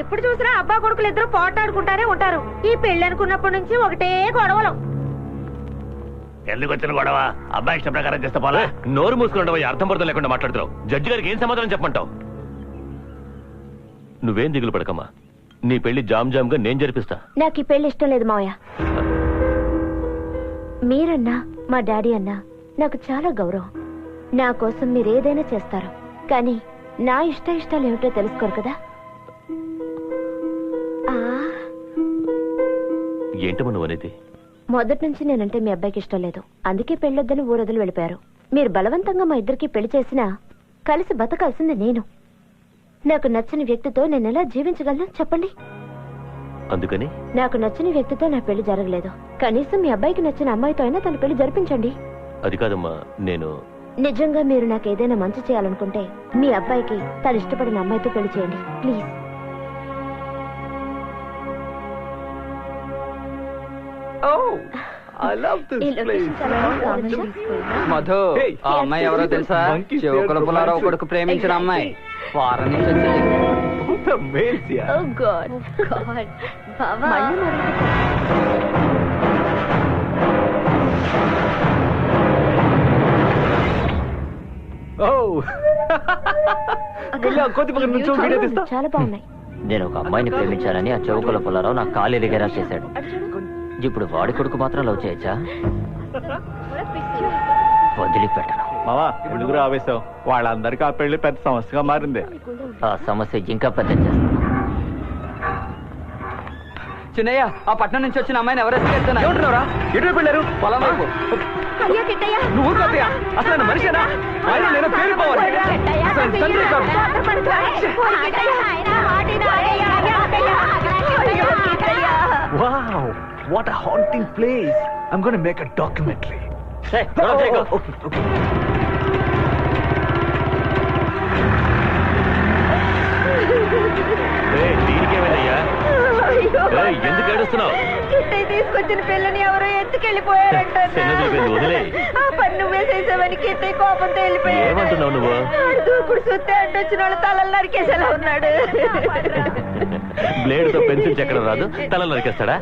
ఎప్పుడు చూసినా అబ్బా కొడుకులు ఇద్దరు పోటాడుకుంటానే ఉంటారు. ఈ పెళ్లి అనుకున్నప్పటి నుంచి ఒకటే గొడవలు. ఎందుకు వచ్చిన గొడవ? అబ్బాయి ఇష్ట ప్రకారం చేస్తే పోలా? నోరు మూసుకుంటావు, అర్థం పడతా లేకుండా మాట్లాడుతున్నావు. జడ్జి గారికి ఏం సమాధానం చెప్పమంటావు? నువ్వేం దిగులు పడకమ్మా, నీ పెళ్లి జామ్ జామ్ గా నేను జరిపిస్తా. నాకు ఈ పెళ్లి ఇష్టం లేదు మావయ్య. మీరన్నా మా డాడీ అన్నా నాకు చాలా గౌరవం. నా కోసం మీరు ఏదైనా చేస్తారు, కానీ నా ఇష్టాలు ఏమిటో తెలుసుకోరు కదా. ఏంటమ్మా నువ్వు అనేది? మొదటి నుంచి నేనంటే మీ అబ్బాయికి ఇష్టం లేదు, అందుకే పెళ్ళొద్దని ఊరొదిలి వెళ్ళిపోయారు. మీరు బలవంతంగా మా ఇద్దరికి పెళ్లి చేసినా కలిసి బతకాల్సింది నేను. నాకు నచ్చని వ్యక్తితో నేను ఎలా జీవించగలను చెప్పండి. అందుకని నాకు నచ్చని వ్యక్తితో నా పెళ్లి జరగలేదు. కనీసం మీ అబ్బాయికి నచ్చిన అమ్మాయితో అయినా తన పెళ్లి జరిపించండి. అది కాదమ్మా, నేను నిజంగా మీరు నాకు ఏదైనా మంచి చేయాలనుకుంటే మీ అబ్బాయికి తను ఇష్టపడిన అమ్మాయితో పెళ్లి చేయండి ప్లీజ్. మధు, ఆ అమ్మాయి ఎవరో తెలుసా? చెవుకుల పులారావు కొడుకు ప్రేమించిన అమ్మాయి. వారం నుంచి వచ్చింది. చాలా బాగున్నాయి. నేను ఒక అమ్మాయిని ప్రేమించానని ఆ చౌకల పుల్లారావు నా కాలు ఎరిగేలా చేశాడు. ఇప్పుడు వాడి కొడుకు మాత్రం లవ్ చేయొచ్చా? వదిలిపెట్టను. మావా, ఎందుకు ఆవేశం? వాళ్ళందరికీ ఆ పెళ్లి పెద్ద సమస్యగా మారింది. ఆ సమస్య ఇంకా పెద్ద చేస్తా. చిన్నయ్య, ఆ పట్నం నుంచి వచ్చిన అమ్మాయిని ఎవరైతే ఏమంటున్నారా? ఎటువైపు వెళ్ళారు? పొలం వైపు. నువ్వు ఊరుకోతయ్యా, అసలు మనిషేనా? ఆయన నేను పేరుకోవాలి. Wow, what a haunting place. I'm going to make a documentary. Okay. దీనికేమైందయ్యా? ఎందుకు ఏడుస్తున్నావు? తీసుకొచ్చిన పిల్లని ఎవరో ఎత్తుకెళ్ళిపోయారంట. వదిలే. ఆ పని నువ్వే చేసావని కిట్టయ్య కోపంతో వెళ్ళిపోయాడు. ఏమంటున్నావు నువ్వు? దూకుడు సుత్తే అడ్డొచ్చిన వాళ్ళు తలలు నరికేసేలా ఉన్నాడు. బ్లేడ్ తో పెన్సిల్ చెక్కడం రాదు, తల నరికేస్తాడా?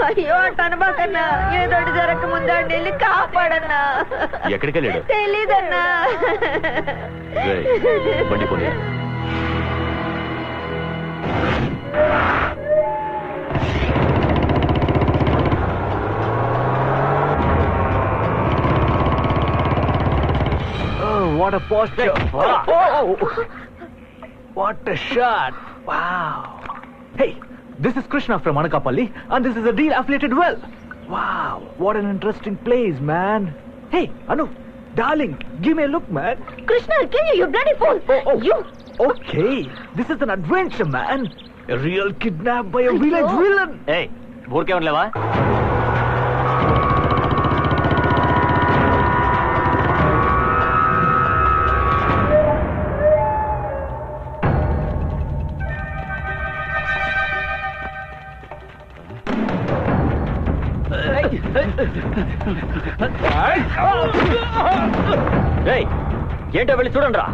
అయ్యో టనబాకన్నా, ఏదోటి జరగక ముందు ఆడిని వెళ్ళి కాపాడన్నా. ఎక్కడికి వెళ్ళాడు? తెలీదన్నా. బండి పోనీ. What a posture. Oh. What a shot. Wow. Hey, this is Krishna from Anakapalli and this is a deal affiliated well. Wow, what an interesting place, man. Hey, Anu, darling, give me a look, man. Krishna, I'll kill you, you bloody fool. You. Okay, this is an adventure, man. A real kidnapped by a village villain. Hey, ఊరికే ఉండలేవా? ఏంటో వెళ్ళి చూడండి రా.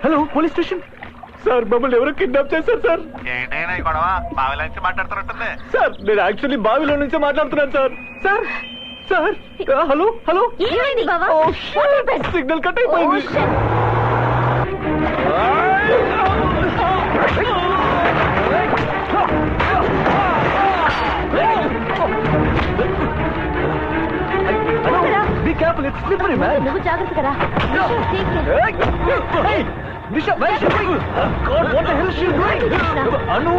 Hello police station sir, మమ్మల్ని ఎవరో kidnap చేశారు sir. ఏంటైనా ఈ గొడవ? బావిలో నుంచి మాట్లాడుతున్నట్టుంది. సార్, నేను యాక్చువల్లీ బావిలో నుంచే మాట్లాడుతున్నాను sir. Sir sir, hello hello, signal cut అయిపోయింది. Be careful. careful, it's slippery, man. నువ్వు జాగ్రత్తగా రా. Hey, Nisha, where is she going? God, what the hell is she doing? Anu,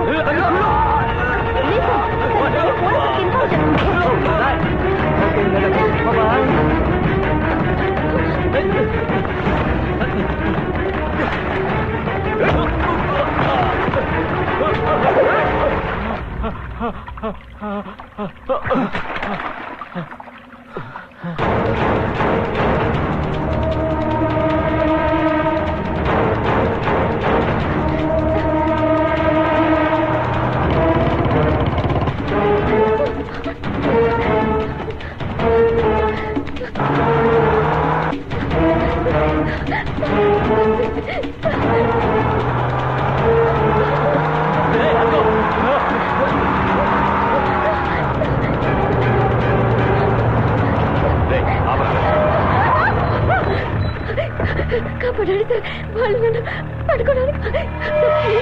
కాపాడండి సార్, వాళ్ళు నన్ను పట్టుకోవడానికి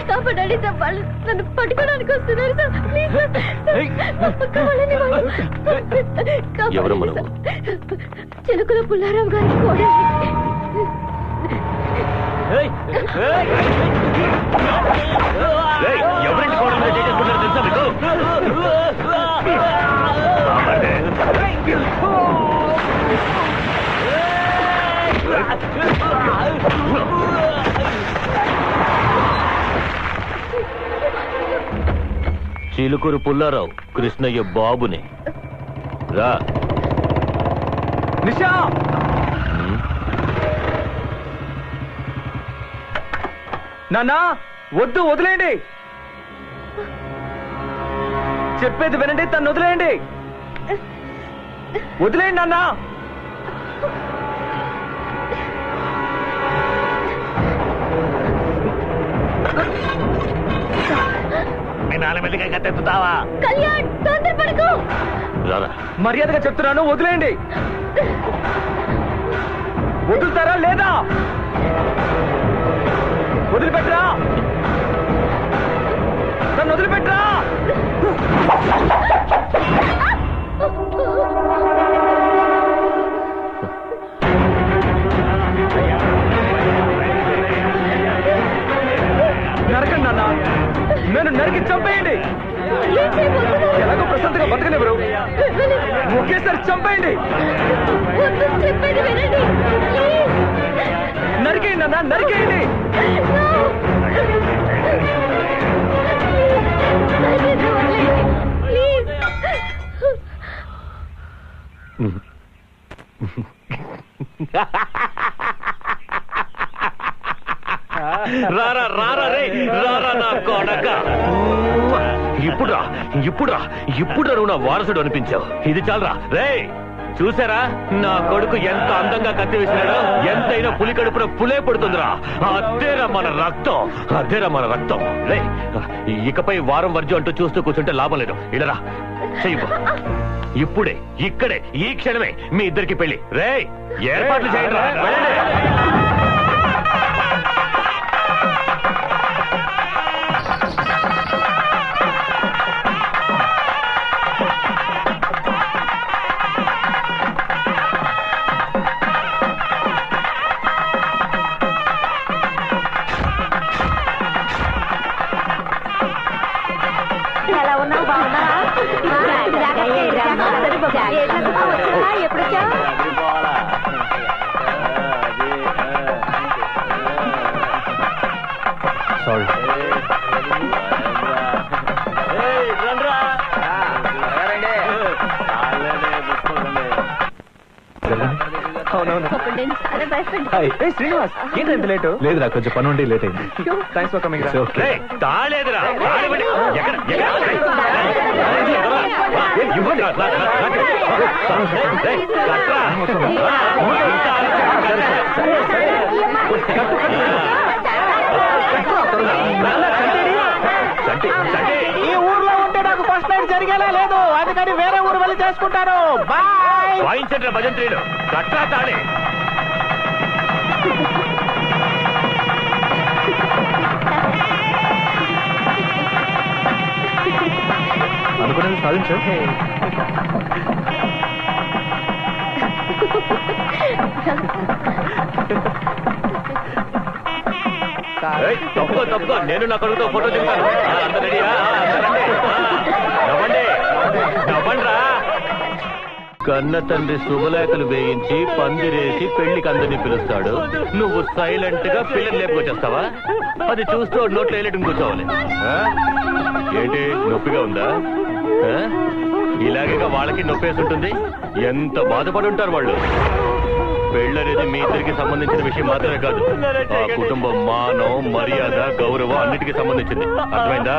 కాపాడండి సార్, వాళ్ళు నన్ను పట్టుకోవడానికి వస్తున్నారు సార్. ప్లీజ్ సార్, కావాలని ఎవరమ్మా నువ్వు? చిలుకల పుల్లారావు గారి కోడలు. ఎవరింటి కోడలు మీద చేసుకుంటారో తెలుసా మీకు? చిలుకూరు పుల్లారావు కృష్ణయ్య బాబుని రా. Nisha! నాన్నా వద్దు, వదిలేయండి. చెప్పేది వినండి, తను వదిలేయండి. వదిలేయండి నాన్నా. మీ నాన్న మీదకి కత్తెత్తుతావా? కళ్యాణ్, తొందరపడకు. రారా. మర్యాదగా చెప్తున్నాను, వదిలేయండి. వదులుతారా లేదా? వదిలిపెట్టరా, నన్ను వదిలిపెట్టరా. నరకండి నాన్న, నేను నరికి చంపేయండి. ఎలాగో ప్రశాంతంగా బతకనివ్వరు, ఒకేసారి చంపేయండి. చెప్పేది వినండి. నరికేయండి అన్న, నరికేయండి. రారా రారా రే, రారా నా కొడక. ఇప్పుడురా ఇప్పుడురా ఇప్పుడురా నువ్వు నా వారసుడు అనిపించావు. ఇది చాలరా రే. చూసారా నా కొడుకు ఎంత అందంగా కత్తి వేసినాడో? ఎంతైనా పులి కడుపున పులే పడుతుందిరా. అదేరా మన రక్తం, అదేరా మన రక్తం. రే ఇకపై వారం వర్జం అంటూ చూస్తూ కూర్చుంటే లాభం లేదు. ఇడరా చెయ్యి. ఇప్పుడే ఇక్కడే ఈ క్షణమే మీ ఇద్దరికి పెళ్లి. రే ఏర్పాట్లు చేయండి రా. ఎలా ఉన్నావు? బాగున్నావా? ఎప్పుడొచ్చా? సారీ. అవునవును. శ్రీనివాస్, ఏంటి ఎంత లేటు? లేదురా, కొంచెం పని ఉండి లేట్ అయింది. Thanks for coming. తాళేదురా ఈ ఊర్లో ఉంటే నాకు ఫస్ట్ నైట్ జరిగేలా లేదు, అందుకని వేరే ఊరు వెళ్ళి చేసుకుంటాను. బాయ్. వాయించండి భజంత్రీలు. కట్రా తాళే. అనుకున్నది సాధించు. తప్పుకో నేను నా కొడుకుతో ఫోటో దిగుతాను. అంత రెడీయా? రండి. నవ్వండి నవ్వండిరా. కన్న తండ్రి శుభలేఖలు వేయించి పందిరేసి పెళ్లికి అందరినీ పిలుస్తాడు. నువ్వు సైలెంట్ గా పిల్లలు లేపుకొచ్చేస్తావా? అది చూస్తూ నోట్లో వేయలేటం కూర్చోవాలి. ఏంటి నొప్పిగా ఉందా? ఇలాగేగా వాళ్ళకి నొప్పేసి ఉంటుంది. ఎంత బాధపడి ఉంటారు వాళ్ళు. పెళ్ళనేది మీ ఇద్దరికి సంబంధించిన విషయం మాత్రమే కాదు, ఆ కుటుంబం మానం మర్యాద గౌరవం అన్నిటికీ సంబంధించింది. అర్థమైందా?